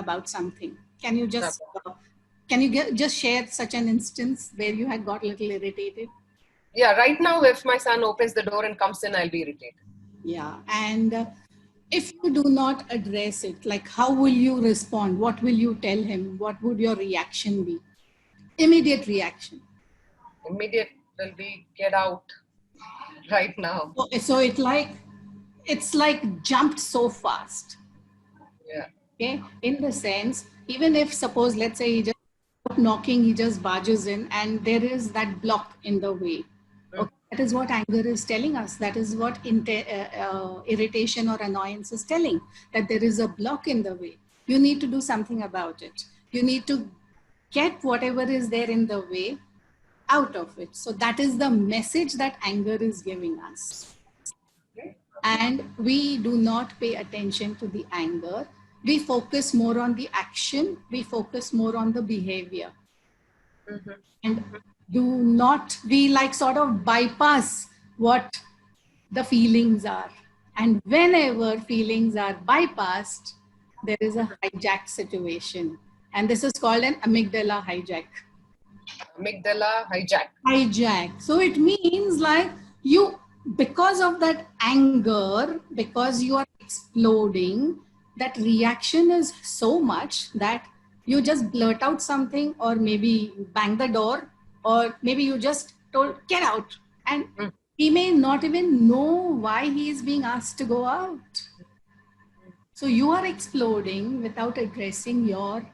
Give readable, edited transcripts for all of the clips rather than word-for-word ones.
about something. Can you Yeah. just just share such an instance where you had got a little irritated? Yeah, right now, if my son opens the door and comes in, I'll be irritated. Yeah, and if you do not address it, like how will you respond? What will you tell him? What would your reaction be? Immediate reaction. Immediate will be get out right now. So it's like jumped so fast. Yeah. Okay, in the sense, even if suppose let's say he just knocking, he just barges in, and there is that block in the way. Mm. Okay, that is what anger is telling us. That is what irritation or annoyance is telling, that there is a block in the way. You need to do something about it. You need to get whatever is there in the way out of it. So that is the message that anger is giving us. And we do not pay attention to the anger. We focus more on the action, we focus more on the behavior. Mm-hmm. And do not, we like sort of bypass what the feelings are. And whenever feelings are bypassed, there is a hijacked situation. And this is called an amygdala hijack. Amygdala hijack. Hijack. So it means like you, because of that anger, because you are exploding, that reaction is so much that you just blurt out something, or maybe bang the door, or maybe you just told, get out. And Mm. he may not even know why he is being asked to go out. So you are exploding without addressing your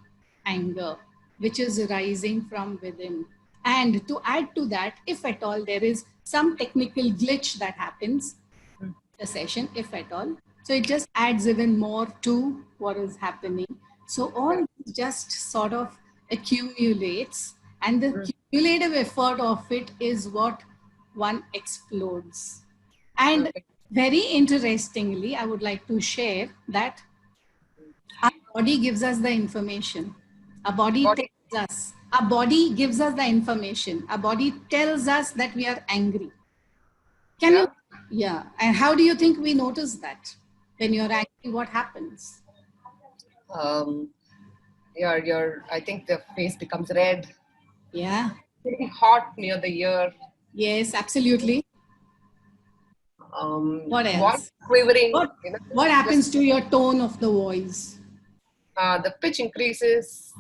anger, which is rising from within. And to add to that, if at all there is some technical glitch that happens in the session, if at all, so it just adds even more to what is happening. So Yeah. all this just sort of accumulates, and the Mm. cumulative effort of it is what one explodes. And Okay. very interestingly, I would like to share that our body gives us the information. Our body Body. tells us. Our body gives us the information. Our body tells us that we are angry. Can you? Yeah. Yeah. And how do you think we notice that? When you're angry, what happens? Um, I think the face becomes red, Yeah. very hot near the ear, Yes, absolutely. What voice else? quivering, What what just happens to your tone of the voice? the pitch increases.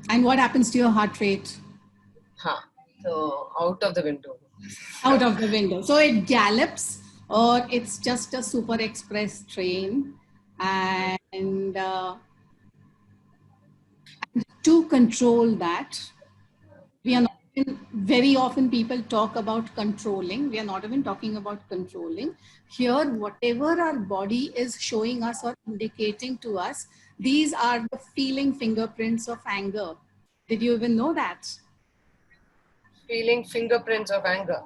And what happens to your heart rate? Huh. So out of the window. Out of the window. So it gallops, or it's just a super express train. And to control that, we are not even, very often people talk about controlling. We are not even talking about controlling. Here, whatever our body is showing us or indicating to us, these are the feeling fingerprints of anger. Did you even know that? Feeling fingerprints of anger.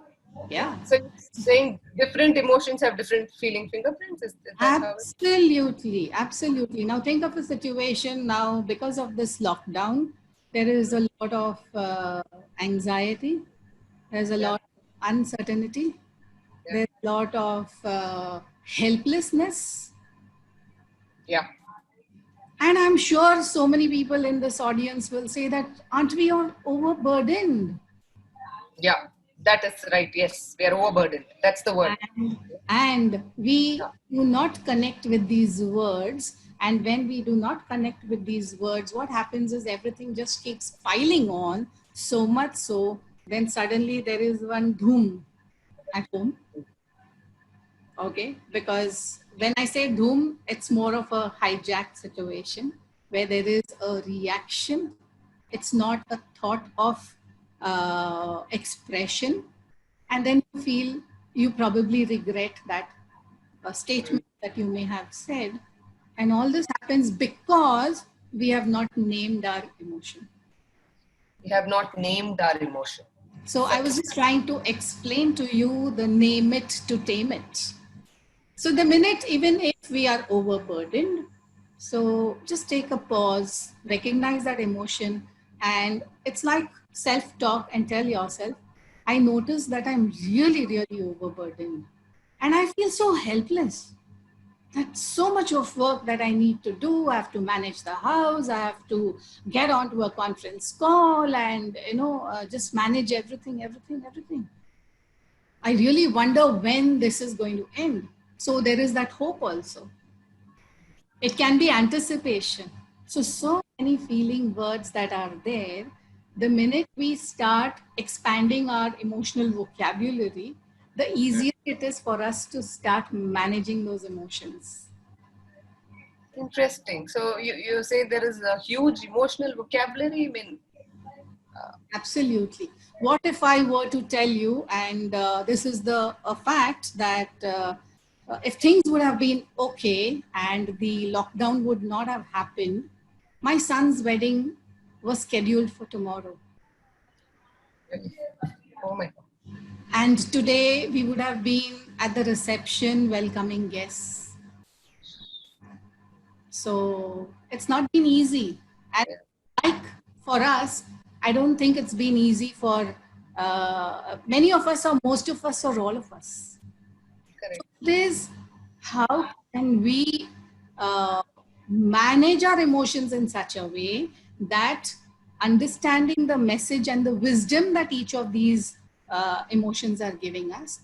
Yeah. So you're saying different emotions have different feeling fingerprints? Is that how it? Absolutely, absolutely. Now think of a situation now, because of this lockdown, there is a lot of anxiety, there's a Yeah. lot of uncertainty, Yeah. there's a lot of helplessness. Yeah. And I'm sure so many people in this audience will say that, aren't we all overburdened? Yeah. That is right. Yes. We are overburdened. That's the word. And Yeah. we do not connect with these words. And when we do not connect with these words, what happens is everything just keeps piling on, so much so then suddenly there is one doom at home. Okay, because when I say doom, it's more of a hijacked situation where there is a reaction. It's not a thought of expression. And then you feel, you probably regret that Mm. statement that you may have said. And all this happens because we have not named our emotion. We have not named our emotion. So I was Exactly. just trying to explain to you the name it to tame it. So the minute, even if we are overburdened, so just take a pause, recognize that emotion, and it's like self-talk, and tell yourself, I notice that I'm really, really overburdened. And I feel so helpless. That's so much of work that I need to do. I have to manage the house. I have to get onto a conference call and, just manage everything, everything, everything. I really wonder when this is going to end. So there is that hope also. It can be anticipation. So many feeling words that are there. The minute we start expanding our emotional vocabulary, the easier it is for us to start managing those emotions. Interesting. So you say there is a huge emotional vocabulary. I mean, Absolutely. What if I were to tell you, and this is a fact, that if things would have been okay and the lockdown would not have happened, my son's wedding was scheduled for tomorrow. oh my God. And today we would have been at the reception welcoming guests. So it's not been easy. And like for us, I don't think it's been easy for many of us, or most of us, or all of us. Correct. So it is, how can we manage our emotions in such a way that understanding the message and the wisdom that each of these emotions are giving us,